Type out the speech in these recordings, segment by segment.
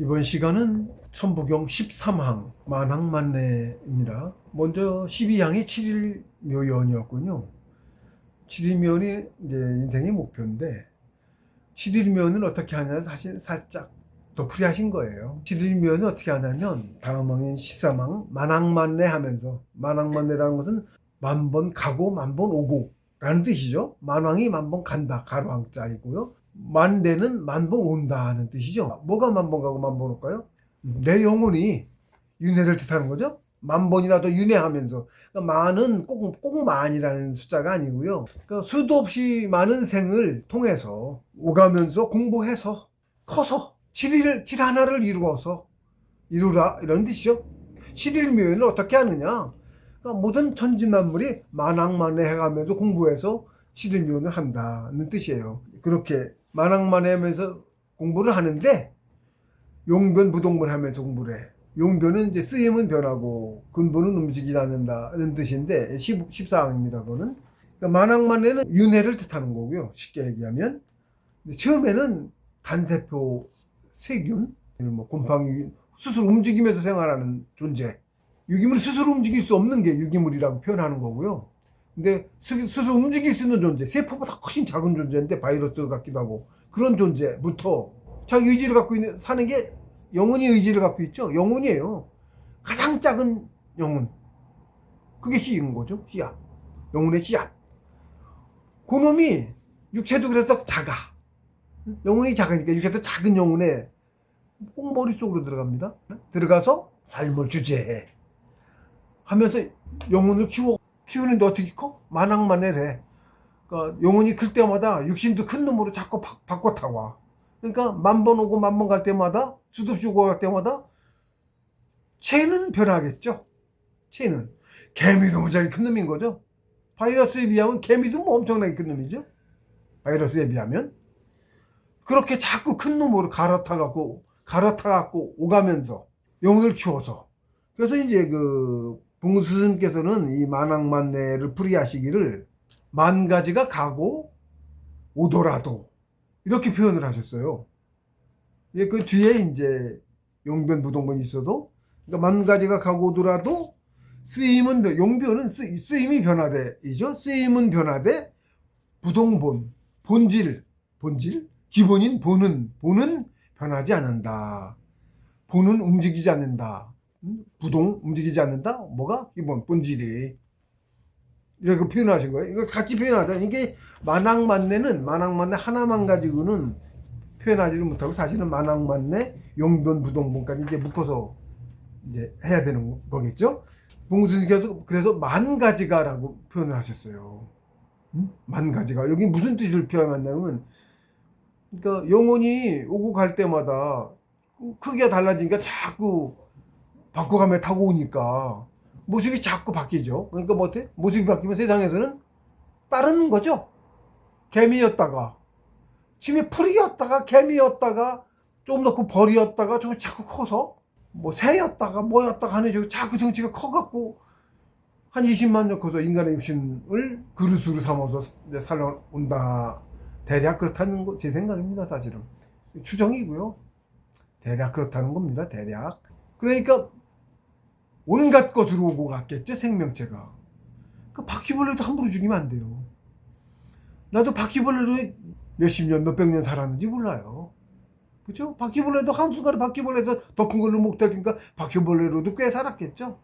이번 시간은 천부경 13항 만항만내입니다. 먼저 12항이 7일묘연이었군요. 7일묘연이 이제 인생의 목표인데 7일묘연을 어떻게 하냐 사실 살짝 덧풀이하신 거예요. 7일묘연을 어떻게 하냐면 다음 항인 13항 만항만내 하면서, 만항만내라는 것은 만번 가고 만번 오고 라는 뜻이죠. 만왕이 만번 간다 가로항자이고요. 만대는 만번 온다는 뜻이죠. 뭐가 만번 가고 만번 올까요? 내 영혼이 윤회를 뜻하는 거죠. 만 번이라도 윤회하면서. 그러니까 만은 꼭 만이라는 숫자가 아니고요. 그러니까 수도 없이 많은 생을 통해서 오가면서 공부해서 커서 7일 하나를 이루라 이런 뜻이죠. 7일묘연을 어떻게 하느냐? 그러니까 모든 천지만물이 만왕만해 해가면서 공부해서 7일묘연을 한다는 뜻이에요. 그렇게 만왕만해 하면서 공부를 하는데 용변 부동분 하면서 공부를 해. 용변은 이제 쓰임은 변하고 근본은 움직이지 않는다는 뜻인데 14항입니다. 그거는. 그러니까 만왕만해는 윤회를 뜻하는 거고요. 쉽게 얘기하면. 처음에는 단세포 세균, 뭐 곰팡이 스스로 움직이면서 생활하는 존재. 유기물이 스스로 움직일 수 없는 게 유기물이라고 표현하는 거고요. 근데 스스로 움직일 수 있는 존재, 세포보다 훨씬 작은 존재인데 바이러스 같기도 하고 그런 존재부터 자기 의지를 갖고 사는 게 영혼이 의지를 갖고 있죠. 영혼이에요. 가장 작은 영혼. 그게 씨인 거죠. 씨앗. 영혼의 씨앗. 그놈이 육체도 그래서 작아. 영혼이 작으니까 육체도 작은 영혼에 꼭 머릿속으로 들어갑니다. 들어가서 삶을 주재해. 하면서 영혼을 키우는데 어떻게 커? 만왕만해래. 그러니까 영혼이 클 때마다 육신도 큰 놈으로 자꾸 바꿔 타와. 그러니까 만 번 오고 만 번 갈 때마다 수도 없이 오고 갈 때마다 체는 변하겠죠. 체는 개미도 무지하게 큰 놈인 거죠. 바이러스에 비하면 개미도 뭐 엄청나게 큰 놈이죠. 바이러스에 비하면 그렇게 자꾸 큰 놈으로 갈아타갖고 오가면서 영혼을 키워서, 그래서 이제 그 봉수 스님께서는 이 만왕만내를 풀이하시기를 만 가지가 가고 오더라도 이렇게 표현을 하셨어요. 그 뒤에 이제 용변 부동본이 있어도, 그러니까 만 가지가 가고 오더라도 쓰임은, 용변은 쓰임이 변화돼이죠. 쓰임은 변화돼 부동본, 본질 기본인 본은 변하지 않는다. 본은 움직이지 않는다. 부동 움직이지 않는다. 뭐가 기본 본질이, 이렇게 표현하신 거예요. 이거 같이 표현하자. 이게 만왕만내는 만왕만내 하나만 가지고는 표현하지를 못하고 사실은 만왕만내 용변 부동본까지 이제 묶어서 이제 해야 되는 거겠죠. 봉수님께서 그래서 만 가지가라고 표현을 하셨어요. 만 가지가 여기 무슨 뜻을 표현했냐면, 그러니까 영혼이 오고 갈 때마다 크기가 달라지니까 자꾸 바꿔가며 타고 오니까 모습이 자꾸 바뀌죠. 그러니까 뭐 어때? 모습이 바뀌면 세상에서는 따르는 거죠. 개미였다가 침에 풀이었다가 개미였다가 좀 넣고 벌이었다가 좀 자꾸 커서 뭐 새였다가 뭐였다가 하는 식으로 자꾸 덩치가 커갖고 한 20만 년 커서 인간의 육신을 그릇으로 삼아서 살아온다. 대략 그렇다는 거 제 생각입니다. 사실은 추정이고요. 대략 그렇다는 겁니다. 대략. 그러니까 온갖 거 들어오고 갔겠죠. 생명체가. 그 바퀴벌레도 함부로 죽이면 안 돼요. 나도 바퀴벌레로 몇십 년 몇백 년 살았는지 몰라요. 그렇죠? 바퀴벌레도 한순간에 바퀴벌레도 더 큰 걸로 못 다니까 바퀴벌레로도 꽤 살았겠죠.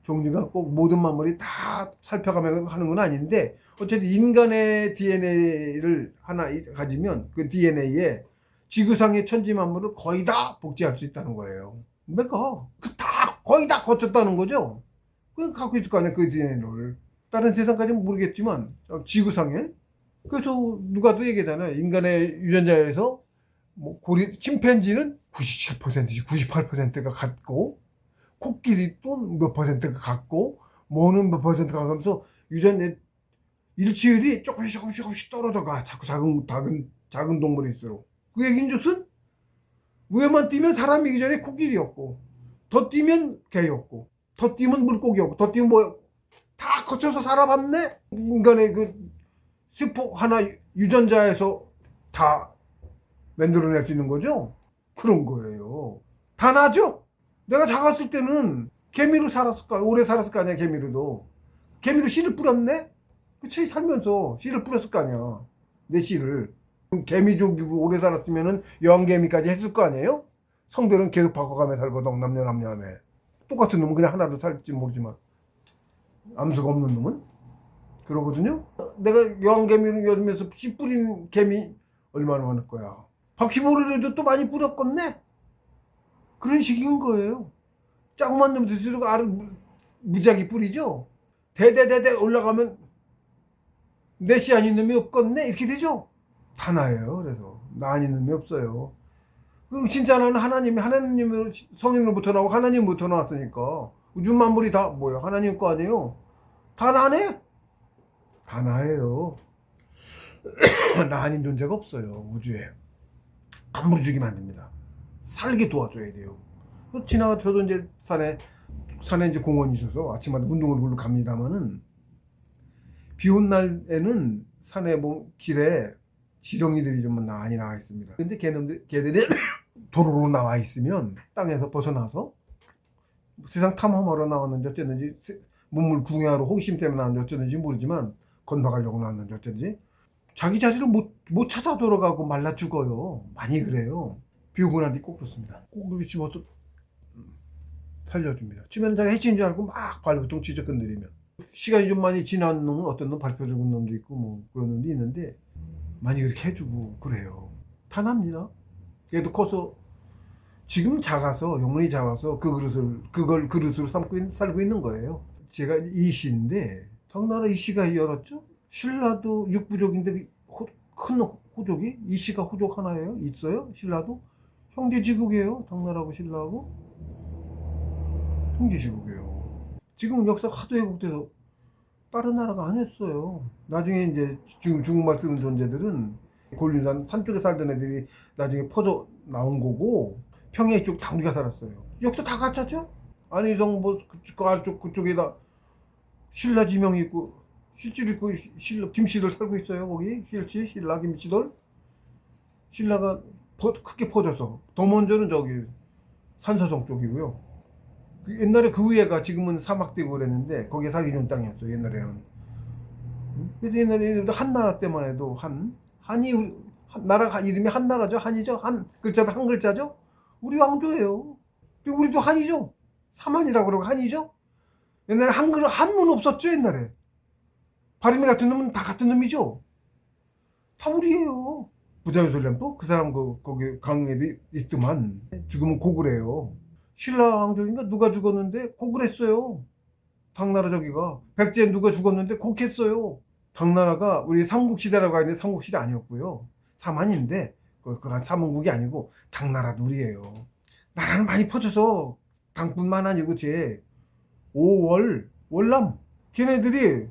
종류가 꼭 모든 만물이 다 살펴가며 하는 건 아닌데, 어쨌든 인간의 DNA를 하나 가지면 그 DNA에 지구상의 천지 만물을 거의 다 복제할 수 있다는 거예요. 그러니까 다 거의 다 거쳤다는 거죠. 그 갖고 있을 거 아니야, 그 DNA를. 다른 세상까지는 모르겠지만 지구상에. 그래서 누가 또 얘기하잖아요. 인간의 유전자에서 뭐 침팬지는 97%지 98%가 같고, 코끼리 또 몇 퍼센트가 같고, 모는 몇 퍼센트가 가면서 유전의 일치율이 조금씩 떨어져가. 자꾸 작은 동물일수록. 그 얘기인즉슨 위에만 뛰면 사람이기 전에 코끼리였고, 더 뛰면 개였고, 더 뛰면 물고기였고, 더 뛰면 뭐 다 거쳐서 살아봤네. 인간의 그 세포 하나 유전자에서 다 만들어낼 수 있는 거죠. 그런 거예요. 다 나죠? 내가 작았을 때는 개미로 살았을 거, 오래 살았을 거 아니야, 개미로도. 개미로 씨를 뿌렸네? 그치, 살면서 씨를 뿌렸을 거 아니야. 내 씨를. 개미족이고 오래 살았으면은 여왕개미까지 했을 거 아니에요? 성별은 계속 바꿔가며 살거든, 남녀. 똑같은 놈은 그냥 하나로 살지 모르지만. 암수가 없는 놈은? 그러거든요? 내가 여왕개미를 여면서 씨 뿌린 개미 얼마나 많을 거야. 바퀴벌레도 또 많이 뿌렸겠네? 그런 식인 거예요. 조그만 놈들 쓰고 알을 무지하게 뿌리죠? 대대대대 올라가면 내 씨 아닌 놈이 없겠네? 이렇게 되죠? 다 나예요. 그래서 나 아닌 놈이 없어요. 그럼 진짜 나는 하나님의 성인으로부터 나오고 하나님부터 나왔으니까 우주 만물이 다 뭐야? 하나님 거 아니에요? 다 나네? 다 나예요. 나 아닌 존재가 없어요. 우주에. 함부로 죽이면 안 됩니다. 살게 도와줘야 돼요. 저도 이제 산에 이제 공원이 있어서 아침마다 운동을 걸로 갑니다만은 비 온 날에는 산에 뭐 길에 지렁이들이 좀 많이 나와 있습니다. 근데 걔들이 도로로 나와 있으면 땅에서 벗어나서 세상 탐험하러 나왔는지 어쨌는지 문물 구경하러 호기심 때문에 나왔는지 어쨌는지 모르지만 건너가려고 나왔는지 어쩐지 자기 자신을 못 찾아 돌아가고 말라 죽어요. 많이 그래요. 비 오고 난 뒤 꼭 그렇습니다. 꼭 그렇게 집어서 살려줍니다. 치면 자기가 해치는 줄 알고 막 발부통 찢어 건드리면 시간이 좀 많이 지난 놈은 어떤 놈 밟혀 죽은 놈도 있고 뭐 그런 놈도 있는데 많이 그렇게 해주고 그래요. 탄합니다. 얘도 커서 지금 작아서 영혼이 작아서 그걸 그릇으로 살고 있는 거예요. 제가 이시인데 당나라 이시가 열었죠. 신라도 육부족인데 큰 호족이 이시가 호족 하나예요. 있어요. 신라도 형제지국이에요. 당나라하고 신라하고 형제지국이에요. 지금 역사가 하도 왜곡돼서 다른 나라가 아니었어요. 나중에 이제 지금 중국말 쓰는 존재들은 고려산 산 쪽에 살던 애들이 나중에 퍼져 나온 거고 평야 쪽 다 우리가 살았어요. 역사 다 갖췄죠? 안희성 뭐 그쪽에다 신라 지명이 있고 실질 있고 김씨들 살고 있어요. 거기 신라 김씨들 신라가 크게 퍼져서 더 먼저는 저기 산서성 쪽이고요. 옛날에 그 위에가 지금은 사막되고 그랬는데 거기에 살기 좋은 땅이었어 옛날에는. 그래서 옛날에 한나라 때만 해도 한이 나라 이름이 한나라죠. 한이죠. 한 글자도 한 글자죠. 우리 왕조예요. 우리도 한이죠. 사만이라고 그러고 한이죠. 옛날에 한문 없었죠. 옛날에 발음이 같은 놈은 다 같은 놈이죠. 다 우리예요. 부자유술렘포 그 사람 거기 강에도 있더만 죽으면 고구려예요. 신라 왕족인가 누가 죽었는데 고구려했어요. 당나라 저기가 백제 누가 죽었는데 곡했어요. 당나라가 우리 삼국시대라고 하는데 삼국시대 아니었고요. 사만인데 그건 삼원국이 아니고 당나라도 우리예요. 나라는 많이 퍼져서 당뿐만 아니고 제 5월 월남 걔네들이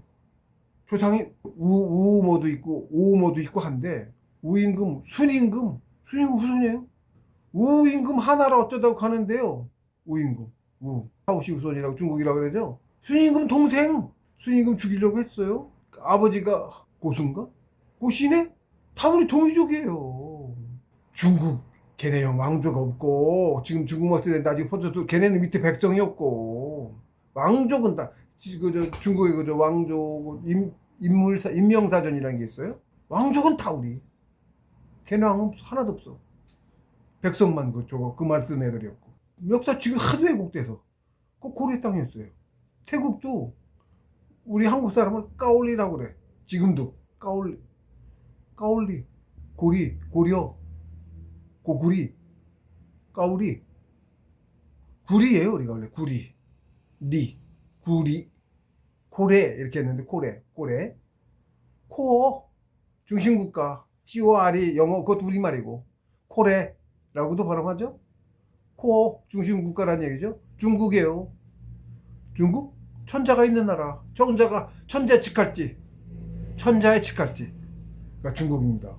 조상이 우모도 있고 오모도 있고 한데 우임금 순임금 후손이에요. 우임금 하나라 어쩌다고 가는데요. 우임금 하우시 후손이라고 중국이라고 그러죠. 순임금 동생 순임금 죽이려고 했어요. 아버지가 고수인가? 고시네? 다 우리 동이족이에요. 중국 걔네 왕조가 없고 지금 중국말 쓰는 나중에 퍼져도 걔네는 밑에 백성이 없고 왕족은 다 중국의 그저 왕족 인명사전이라는 게 있어요. 왕족은 다 우리. 걔네 왕은 하나도 없어. 백성만 그 말 쓰는 애들이었고. 역사 지금 하도 왜곡돼서 그 고려 땅이었어요. 태국도 우리 한국 사람을 까올리라고 그래. 지금도 까올리 고려 고구리 까우리 구리예요. 우리가 원래 구리 구리 고래 이렇게 했는데 고래 코어 중심국가 COR이 영어 그것도 우리말이고 코레라고도 발음하죠. 코어 중심국가라는 얘기죠. 중국이에요. 중국 천자가 있는 나라. 천재 직할지 천자의 직할지 그러니까 중국입니다.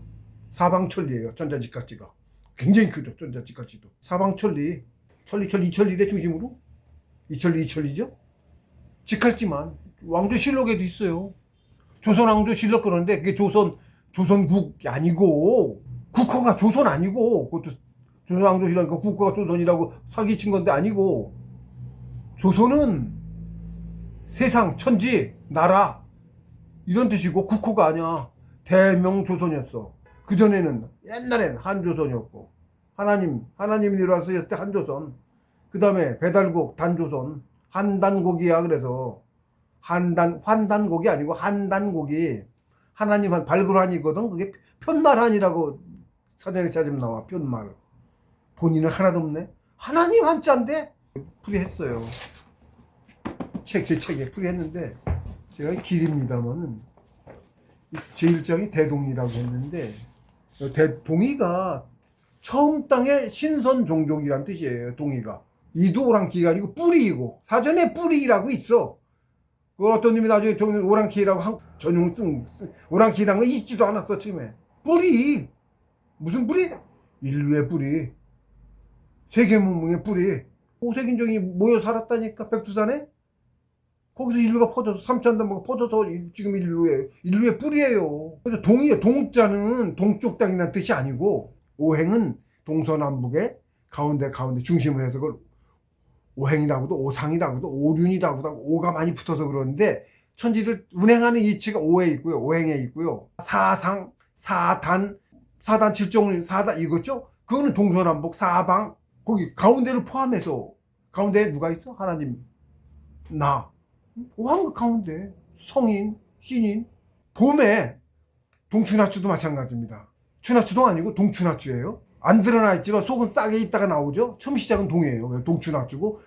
사방천리예요. 천자 직할지가 굉장히 크죠. 천자 직할지도 사방천리 이천리의 중심으로 이천리죠. 직할지만 왕조실록에도 있어요. 조선 왕조실록 그러는데 그게 조선국이 아니고 국호가 조선 아니고 그것도 조선왕조실이라니까 국가가 조선이라고 사기친 건데 아니고, 조선은 세상, 천지, 나라 이런 뜻이고 국호가 아니야. 대명조선이었어. 그전에는 옛날엔 한조선이었고, 하나님이 내려왔을 때 한조선, 그 다음에 배달국 단조선, 한단국이야. 그래서 환단국이 아니고 한단국이, 하나님 한 발굴한이거든. 그게 편말한이라고 사전에 찾으면 나와. 편말. 본인은 하나도 없네. 하나님 한자인데 풀이했어요. 제 책에 풀이했는데, 제가 길입니다만은 제1장이 대동이라고 했는데, 동이가 처음 땅의 신선 종족이란 뜻이에요. 동이가 이도 오랑캐가 아니고 뿌리이고, 사전에 뿌리라고 있어. 그 어떤 놈이 나중에 오랑캐라고 전용 오랑캐라는 거 있지도 않았어. 처음에 뿌리, 무슨 뿌리? 인류의 뿌리, 세계 문명의 뿌리. 오색인종이 모여 살았다니까, 백두산에. 거기서 인류가 퍼져서 3,000년 퍼져서 지금 인류의 뿌리예요. 그래서 동자는 동쪽 땅이라는 뜻이 아니고, 오행은 동서남북의 가운데 중심을 해서 그걸 오행이라고도 오상이라고도 오륜이라고도 오가 많이 붙어서 그러는데, 천지를 운행하는 이치가 오에 있고요, 오행에 있고요. 사상, 사단 칠종을 사단 이거죠. 그거는 동서남북 사방, 거기 가운데를 포함해서, 가운데에 누가 있어? 하나님, 나, 왕국 가운데 성인, 신인. 봄에 동추나추도 마찬가지입니다. 추나추동 아니고 동추나추예요. 안 드러나 있지만 속은 싹에 있다가 나오죠. 처음 시작은 동이에요. 동추나추고,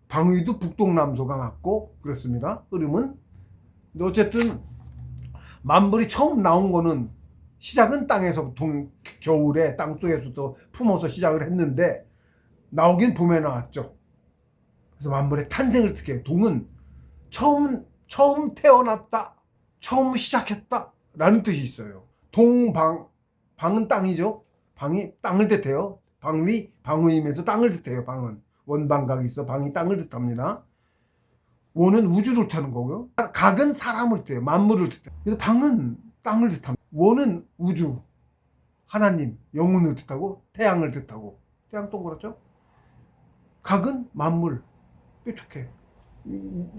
방위도 북동남소가 맞고 그렇습니다. 흐름은. 근데 어쨌든 만물이 처음 나온 거는, 시작은 땅에서, 겨울에 땅속에서도 품어서 시작을 했는데, 나오긴 봄에 나왔죠. 그래서 만물의 탄생을 특해. 동은 처음 태어났다, 처음 시작했다 라는 뜻이 있어요. 방은 땅이죠. 방이 땅을 뜻해요. 방위이면서 땅을 뜻해요. 방은 원방각이 있어. 방이 땅을 뜻합니다. 원은 우주를 뜻하는 거고요. 각은 사람을 뜻해요. 만물을 뜻해요. 그래서 방은 땅을 뜻합니다. 원은 우주, 하나님, 영혼을 뜻하고, 태양을 뜻하고. 태양 동그랗죠? 각은 만물, 뾰족해.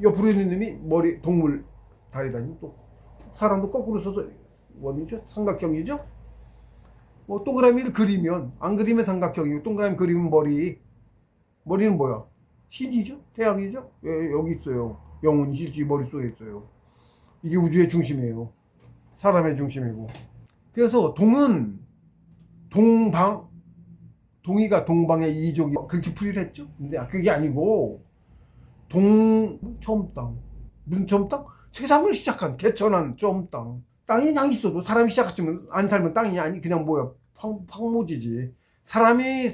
옆으로 있는 놈이 머리, 동물 다리다니. 또 사람도 거꾸로 써서 원이죠. 삼각형이죠. 뭐 동그라미를 그리면, 안 그리면 삼각형이고, 동그라미 그리면 머리는 뭐야? 신이죠. 태양이죠. 여기 있어요. 영혼이 실제 머릿속에 있어요. 이게 우주의 중심이에요. 사람의 중심이고. 그래서 동은 동이가 동방의 이족이, 그렇게 풀이를 했죠. 근데 그게 아니고, 처음 땅. 무슨 처음 땅? 세상을 시작한 개천한 처음 땅. 땅이 그냥 있어도 사람이 시작했지만 안 살면 땅이 아니, 그냥 뭐야, 황무지지. 사람이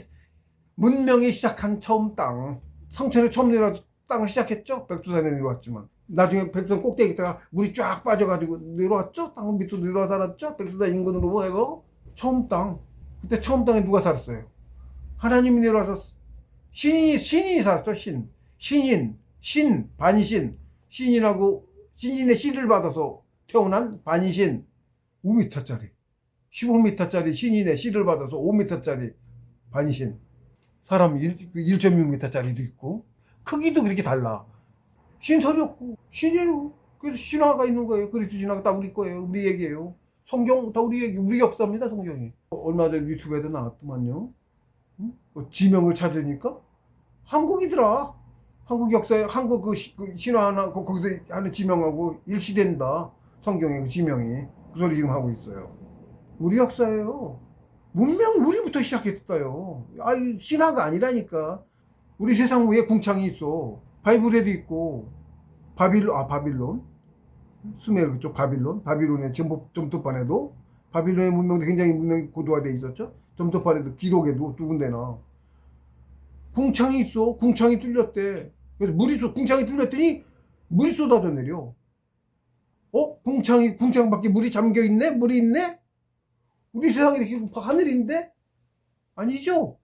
문명이 시작한 처음 땅. 성천에 처음 내려와서 땅을 시작했죠. 백두산에 내려왔지만 나중에 백두산 꼭대기에다가 물이 쫙 빠져가지고 내려왔죠. 땅 밑으로 내려와 살았죠. 백두산 인근으로 해서 처음 땅. 그때 처음 땅에 누가 살았어요? 하나님이 내려와서 신인이 살았죠. 반신, 신인의 씨를 받아서 태어난 반신. 5m짜리, 15m짜리 신인의 씨를 받아서 5m짜리 반신. 사람 1.6m짜리도 있고, 크기도 그렇게 달라. 신설이 없고 신이에요. 그래서 신화가 있는 거예요. 그리스도 신화가 다 우리 거예요. 우리 얘기예요. 성경 다 우리 얘기, 우리 역사입니다. 성경이. 얼마 전에 유튜브에도 나왔더만요. 지명을 찾으니까 한국이더라. 한국 역사에, 한국 그 신화 하나 거기서 하는 지명하고 일치된다. 성경의 그 지명이. 그 소리 지금 하고 있어요. 우리 역사예요. 문명 우리부터 시작했어요. 신화가 아니라니까. 우리 세상 위에 궁창이 있어. 바이블에도 있고. 바빌론, 수메르 그쪽 바빌론의 점토판에도, 바빌론의 문명도 굉장히 문명이 고도화되어 있었죠. 점토판에도, 기록에도 두 군데나 궁창이 있어. 궁창이 뚫렸대. 그래서 궁창이 뚫렸더니 물이 쏟아져 내려. 궁창 밖에 물이 잠겨 있네? 물이 있네? 우리 세상이 이렇게 하늘인데? 아니죠?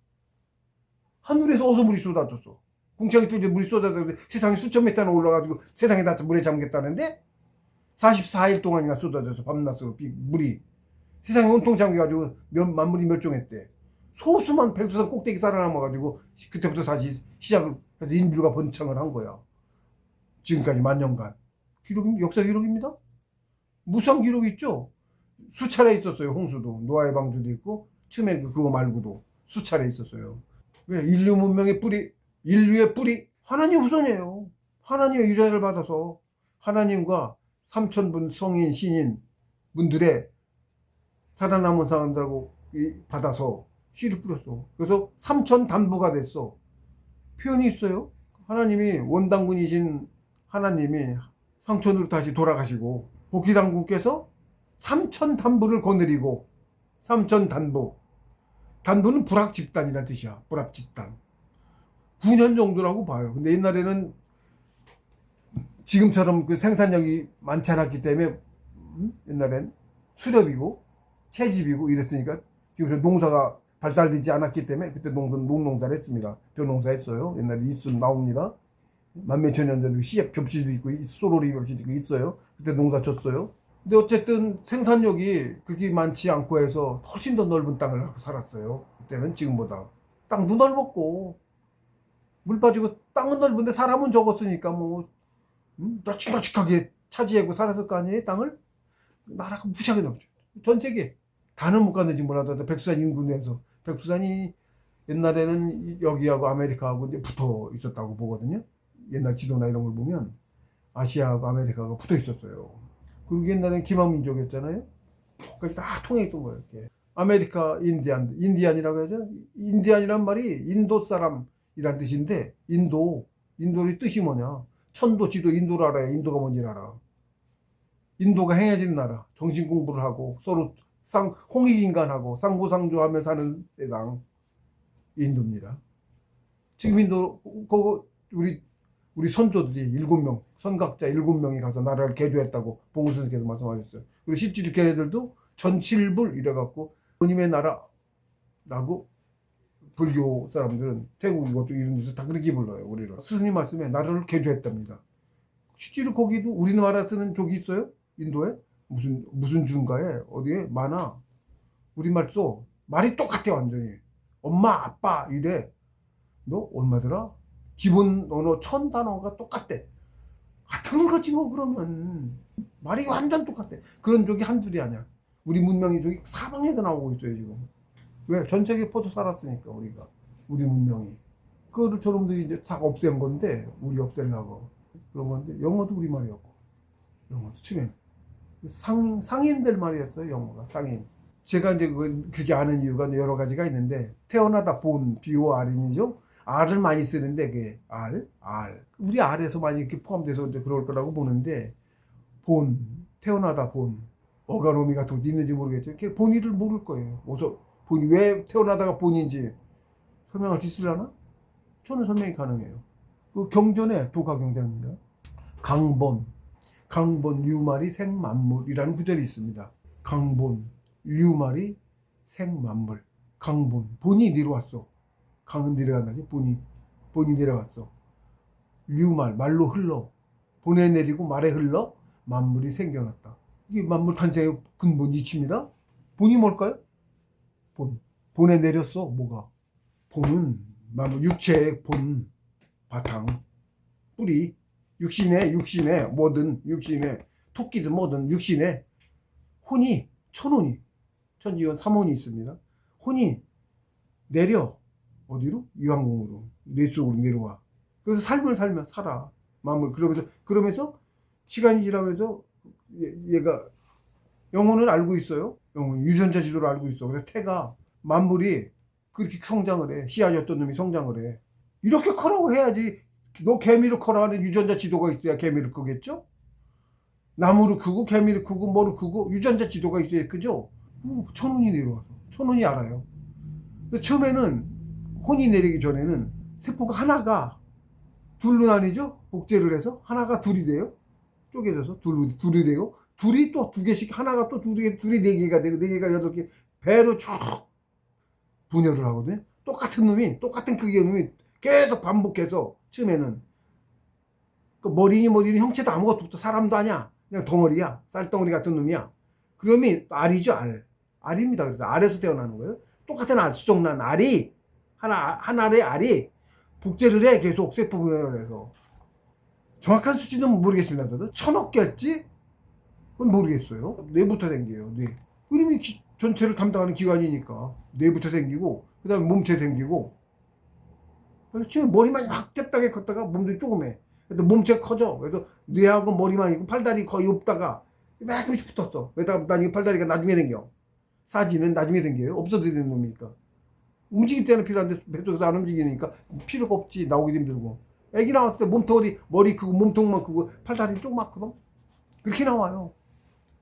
하늘에서 어디서 물이 쏟아졌어? 궁창이 뚫려 물이 쏟아져서 세상에 수천 미터나 올라가지고 세상에 다 물에 잠겼다는데? 44일 동안이나 쏟아져서 밤낮으로 물이 세상에 온통 잠겨가지고 만물이 멸종했대. 소수만 백두산 꼭대기 살아남아가지고 그때부터 다시 시작을 해서 인류가 번창을 한 거야. 지금까지 만년간. 역사 기록입니다. 무수한 기록이 있죠. 수차례 있었어요. 홍수도, 노아의 방주도 있고, 처음에 그거 말고도 수차례 있었어요. 왜? 인류 문명의 뿌리, 인류의 뿌리 하나님 후손이에요. 하나님의 유전자를 받아서 하나님과 3,000분 성인 신인 분들의 살아남은 사람들하고 받아서 씨를 뿌렸어. 그래서 3,000 단부가 됐어. 표현이 있어요. 하나님이 원당군이신 하나님이 상천으로 다시 돌아가시고 복희당군께서 3,000 단부를 거느리고 3,000 단부. 단부는 불합 집단이라는 뜻이야. 불합 집단. 9년 정도라고 봐요. 근데 옛날에는 지금처럼 그 생산력이 많지 않았기 때문에 옛날엔 수렵이고 채집이고 이랬으니까 지금 농사가 발달되지 않았기 때문에 그때 농사를 했습니다. 벼농사 했어요. 옛날에 있으면 나옵니다. 만몇천 년 전에 씨앗 벽지도 있고 소로리 벽지도 있고 있어요. 그때 농사 쳤어요. 근데 어쨌든 생산력이 그렇게 많지 않고 해서 훨씬 더 넓은 땅을 갖고 살았어요. 그때는 지금보다. 땅도 넓었고 물 빠지고 땅은 넓은데 사람은 적었으니까 뭐 널찍널찍하게 차지하고 살았을 거 아니에요. 땅을. 나라가 무지하게 넓죠. 전 세계 다는 못 갔는지 몰라도 백두산 인구 내에서 백두산이 옛날에는 여기하고 아메리카하고 이제 붙어 있었다고 보거든요. 옛날 지도나 이런 걸 보면 아시아하고 아메리카가 붙어 있었어요. 그리고 옛날엔 기마민족이었잖아요. 거기까지 다 통해 있던 거예요. 이렇게. 아메리카 인디안이라고 하죠. 인디안이란 말이 인도 사람이란 뜻인데 인도의 뜻이 뭐냐? 천도 지도 인도를 알아야 인도가 뭔지 알아. 인도가 행해진 나라, 정신 공부를 하고 서로 홍익인간하고 상부상조하며 사는 세상 인도입니다. 지금 인도 우리 선조들이 7명, 선각자 7명이 가서 나라를 개조했다고 봉우 선생께서 말씀하셨어요. 그리고 실제로 걔네들도 전칠불 이래갖고 하나님의 나라라고 불교 사람들은 태국 이것 쪽 이런 데서 다 그렇게 불러요. 우리를 스님 말씀에 나라를 개조했답니다. 실제로 거기도 우리나라 쓰는 족이 있어요. 인도에 무슨 주인가에 어디에 많아. 우리말 써. 말이 똑같아 완전히. 엄마 아빠 이래. 너 얼마더라? 기본 언어 1000단어가 똑같대. 같은 거지 뭐. 그러면 말이 완전 똑같대. 그런 족이 한둘이 아니야. 우리 문명의 족이 사방에서 나오고 있어요 지금. 왜? 전 세계에 퍼져 살았으니까 우리 문명이. 그거를 저놈들이 이제 다 없앤 건데 우리 없애려고 그런 건데 영어도 우리말이었고 영어도 처음엔 상인들 말이었어요. 영어가 상인. 제가 이제 그게 아는 이유가 여러 가지가 있는데 태어나다 본 비오 R이죠. R을 많이 쓰는데 그게 R 우리 R에서 많이 이렇게 포함돼서 이제 그럴 거라고 보는데 태어나다 본 어가노미가 또 있는지 모르겠죠. 본의를 모를 거예요. 본이 왜 태어나다가 본인지 설명할 수 있으려나? 저는 설명이 가능해요. 그 경전에 도가경전입니다. 강본 유말이 생만물이라는 구절이 있습니다. 강본 유말이 생만물. 강본 본이 내려왔어. 강은 내려간다지 본이 내려왔어. 유말 말로 흘러 본에 내리고 말에 흘러 만물이 생겨났다. 이게 만물 탄생의 근본 이치입니다. 본이 뭘까요? 본에 내렸어. 뭐가? 본은 만물 육체의 본 바탕 뿌리 육신에 뭐든 육신에 토끼든 뭐든 육신에 천지연 3혼이 있습니다. 혼이 내려 어디로? 유황공으로 뇌 속으로 내려와. 그래서 삶을 살면 살아 마음을 그러면서 시간이 지나면서 얘가 영혼을 알고 있어요. 영혼 유전자 지도를 알고 있어. 그래서 태가 만물이 그렇게 성장을 해. 씨앗이었던 놈이 성장을 해. 이렇게 커라고 해야지. 너 개미를 커라 하는 유전자 지도가 있어야 개미를 크겠죠? 나무를 크고 개미를 크고 뭐를 크고 유전자 지도가 있어야 크죠? 천운이 내려와서 천운이 알아요. 처음에는 혼이 내리기 전에는 세포가 하나가 둘로 나뉘죠? 복제를 해서 하나가 둘이 돼요. 쪼개져서 둘이 되고 둘이 또 2개씩 하나가 또 둘이 4개가 되고 4개가 8개 배로 쭉 분열을 하거든요. 똑같은 크기의 놈이 계속 반복해서 처음에는 그 머리니 형체도 아무것도 없어. 사람도 아니야. 그냥 덩어리야. 쌀덩어리 같은 놈이야. 그러면 알이죠. 알입니다. 그래서 알에서 태어나는 거예요. 똑같은 알, 수정란 알이 한 알의 알이 복제를 해 계속 세포 분열을 해서. 정확한 수치는 모르겠습니다. 저도 1000억 개일지 그건 모르겠어요. 뇌부터 생겨요. 뇌. 그러면 전체를 담당하는 기관이니까 뇌부터 생기고 그다음에 몸체 생기고. 그렇지. 머리만 막 떼다게 컸다가 몸도 조그매. 그래도 몸체가 커져. 그래서 뇌하고 머리만 있고 팔다리 거의 없다가 조금씩 붙었어. 그러다 나중에 팔다리가 나중에 생겨. 사지는 나중에 생겨요. 없어지는 놈이니까. 움직일 때는 필요한데 뱃속에서 안 움직이니까 필요가 없지. 나오기 힘들고. 애기 나왔을 때 몸통이 머리 크고 몸통만 크고 팔다리 조그맣거든. 그렇게 나와요.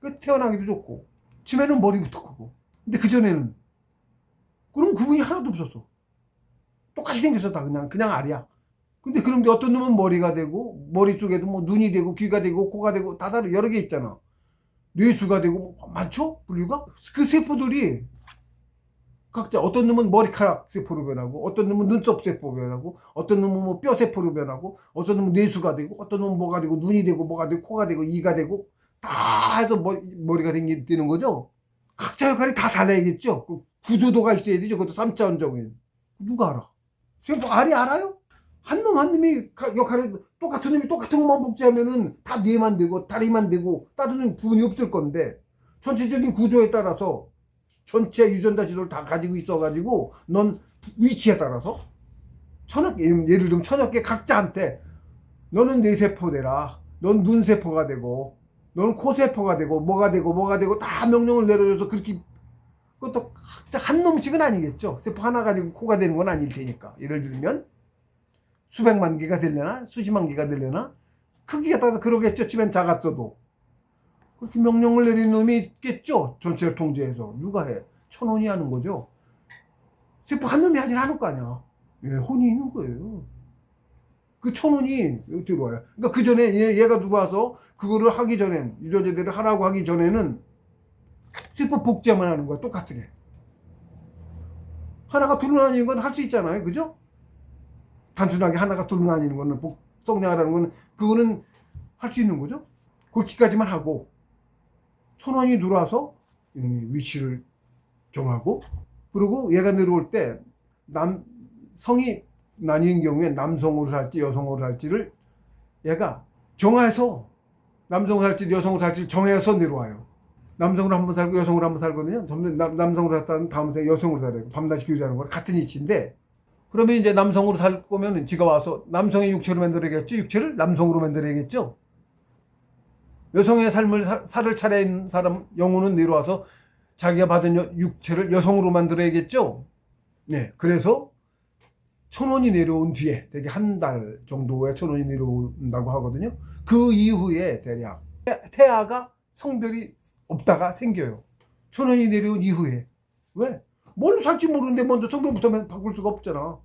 그 태어나기도 좋고. 처음에는 머리부터 크고. 근데 그전에는 그럼 구분이 하나도 없었어. 똑같이 생겼어. 다 그냥 알이야. 근데 그런데 어떤 놈은 머리가 되고 머릿속에도 뭐 눈이 되고 귀가 되고 코가 되고 다 다른 여러 개 있잖아. 뇌수가 되고 뭐 많죠? 분류가? 그 세포들이 각자 어떤 놈은 머리카락 세포로 변하고 어떤 놈은 눈썹 세포로 변하고 어떤 놈은 뭐 뼈 세포로 변하고 어떤 놈은 뇌수가 되고 어떤 놈은 뭐가 되고 눈이 되고 뭐가 되고 코가 되고 이가 되고 다 해서 머리가 되는 거죠. 각자 역할이 다 달라야겠죠. 그 구조도가 있어야 되죠. 그것도 3차원적인. 누가 알아? 세포 알이 알아요? 한 놈 한 놈이 역할을 똑같은 놈이 똑같은 것만 복제하면은 다 뇌만 되고 다리만 되고 다른 부분이 없을 건데 전체적인 구조에 따라서 전체 유전자 지도를 다 가지고 있어가지고 넌 위치에 따라서 예를 들면 1000여 개 각자한테 너는 뇌세포 되라. 넌 눈세포가 되고 너는 코세포가 되고 뭐가 되고 다 명령을 내려줘서 그렇게 그것도 각자 한 놈씩은 아니겠죠. 세포 하나 가지고 코가 되는 건 아닐 테니까. 예를 들면 수백만 개가 되려나 수십만 개가 되려나 크기에 따라서 그러겠죠. 치면 작았어도 그렇게 명령을 내리는 놈이 있겠죠. 전체를 통제해서 누가 해? 천원이 하는 거죠. 세포 한 놈이 하진 않을 거 아니야. 예, 혼이 있는 거예요. 그 천원이 들어와요. 그러니까 그 전에 얘가 들어와서 그거를 하기 전엔 유전자들을 하라고 하기 전에는 세포 복제만 하는 거야. 똑같게 하나가 둘로 나뉘는 건 할 수 있잖아요. 그죠? 단순하게 하나가 둘로 나뉘는 거는 성장하라는 거는 그거는 할 수 있는 거죠. 그렇게까지만 하고 천원이 들어와서 위치를 정하고 그리고 얘가 내려올 때 성이 나뉘는 경우에 남성으로 살지 여성으로 살지를 얘가 정해서 남성으로 살지 여성으로 살지 정해서 내려와요. 남성으로 한번 살고 여성으로 한번 살거든요. 남성으로 살다는 다음 생에 여성으로 살아요. 밤낮이 교류하는 거랑 같은 이치인데 그러면 이제 남성으로 살 거면 지가 와서 남성의 육체로 만들어야겠죠. 육체를 남성으로 만들어야겠죠. 여성의 살을 차려인 사람 영혼은 내려와서 자기가 받은 육체를 여성으로 만들어야겠죠. 네, 그래서 천원이 내려온 뒤에 되게 한 달 정도에 천원이 내려온다고 하거든요. 그 이후에 대략 태아가 성별이 없다가 생겨요. 천원이 내려온 이후에. 왜? 뭘 살지 모르는데 먼저 성별부터 바꿀 수가 없잖아.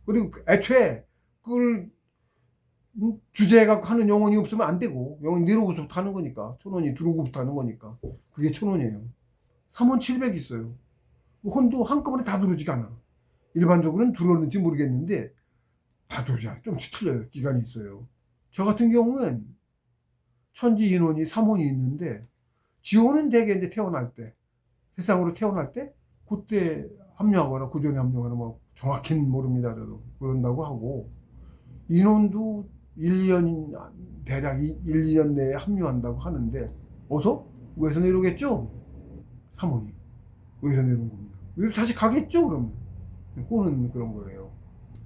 그리고 애초에 그걸 주제해갖고 하는 영혼이 없으면 안 되고 영혼이 내려오고서부터 하는 거니까 천원이 들어오고부터 하는 거니까 그게 천원이에요. 3700 있어요. 혼도 한꺼번에 다 들어오지가 않아. 일반적으로는 들어오는지 모르겠는데 다 들어오지 않아. 좀 틀려요. 기간이 있어요. 저 같은 경우는 천지 인원이 3원이 있는데 지원은 대개 이제 태어날 때 세상으로 태어날 때 그때 합류하거나 구조에 합류하거나 뭐 정확히는 모릅니다. 저도 그런다고 하고 인원도 1년 대략 1, 2년 내에 합류한다고 하는데 어서? 위에서 내려오겠죠? 3원이 위에서 내려온 겁니다. 위로 다시 가겠죠? 그러면 호는 그런 거예요.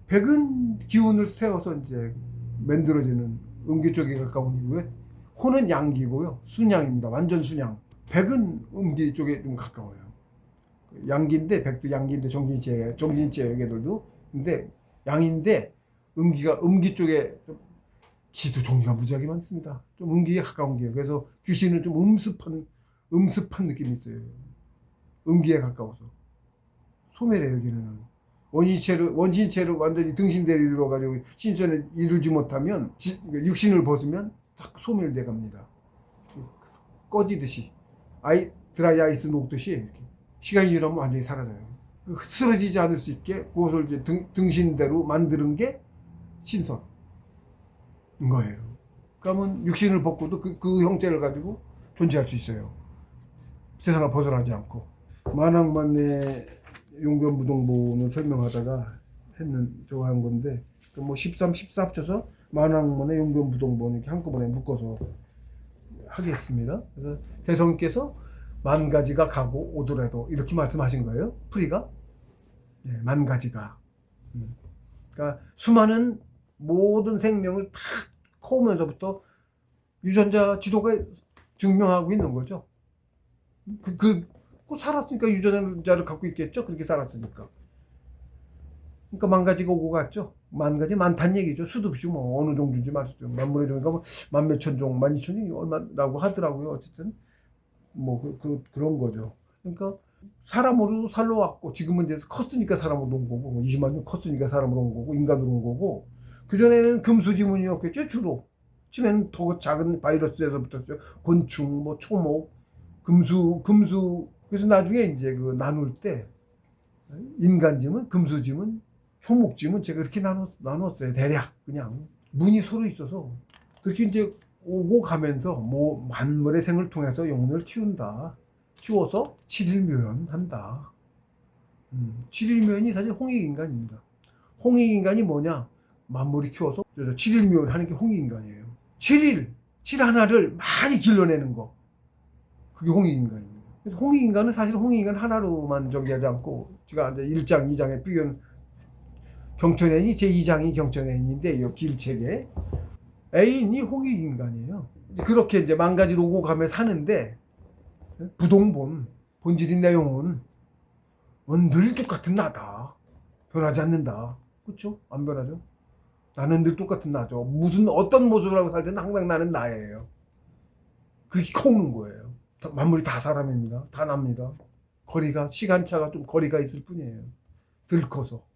백은 기운을 세워서 이제 만들어지는 음기 쪽에 가까운 이후에 호는 양기고요. 순양입니다. 완전 순양. 백은 음기 쪽에 좀 가까워요. 양기인데 백도 양기인데 정진체 애들도 근데 양인데 음기 쪽에 기도 종류가 무지하게 많습니다. 좀 음기에 가까운 게요. 그래서 귀신은 좀 음습한 느낌이 있어요. 음기에 가까워서 소멸해요. 여기는 원신체를 완전히 등신대로 들어가지고 신선을 이루지 못하면 육신을 벗으면 자꾸 소멸돼 갑니다. 꺼지듯이 드라이 아이스 녹듯이 이렇게. 시간이 지나면 완전히 사라져요. 흐트러지지 않을 수 있게 그것을 이제 등신대로 만드는 게 신선인 거예요. 그러면 육신을 벗고도 그 형태를 가지고 존재할 수 있어요. 세상을 벗어나지 않고. 만왕만내 용변무동본을 설명하다가 저거 한 건데, 뭐 13, 14 합쳐서 만왕문의 용변무동본 이렇게 한꺼번에 묶어서 하겠습니다. 그래서 대성께서 만 가지가 가고 오더라도 이렇게 말씀하신 거예요. 풀이가. 네, 만 가지가. 그러니까 수많은 모든 생명을 다 커오면서부터 유전자 지도가 증명하고 있는 거죠. 살았으니까 유전자를 갖고 있겠죠. 그렇게 살았으니까. 그러니까 만 가지가 오고 갔죠. 만 가지 많다는 얘기죠. 수도 없이 뭐 어느 종류인지 말이죠. 만물의 종류가 뭐 만몇천 종, 만이천 종이 얼마라고 하더라고요. 어쨌든 뭐 그런 거죠. 그러니까 사람으로 살러 왔고 지금은 이제 컸으니까 사람으로 온 거고 뭐 20만 년 컸으니까 사람으로 온 거고 인간으로 온 거고 그전에는 금수지문이었겠죠. 주로 처음에는 더 작은 바이러스에서부터 곤충, 뭐 초목, 금수 그래서 나중에 이제 그 나눌 때 인간짐은, 금수짐은, 초목짐은 제가 이렇게 나눴어요. 대략 그냥 문이 서로 있어서 그렇게 이제 오고 가면서 뭐 만물의 생을 통해서 영혼을 키운다. 키워서 7일묘연한다. 7일묘연이 사실 홍익인간입니다. 홍익인간이 뭐냐? 만물이 키워서 7일묘연 하는 게 홍익인간이에요. 7 하나를 많이 길러내는 거. 그게 홍익인간입니다. 그래서 홍익인간은 사실 홍익인간 하나로만 정리하지 않고 제가 이제 1장, 2장에 비견 경천애인이 제2장이 경천애인인데 이 길책에 애인이 홍익인간이에요. 그렇게 이제 만 가지로 오고 가며 사는데 부동본 본질인 내용은 늘 똑같은 나다. 변하지 않는다. 그렇죠? 안 변하죠? 나는 늘 똑같은 나죠. 어떤 모습을 하고 살든 항상 나는 나예요. 그게 커오는 거예요. 만물이 다 사람입니다. 다 납니다. 시간차가 좀 거리가 있을 뿐이에요. 덜 커서.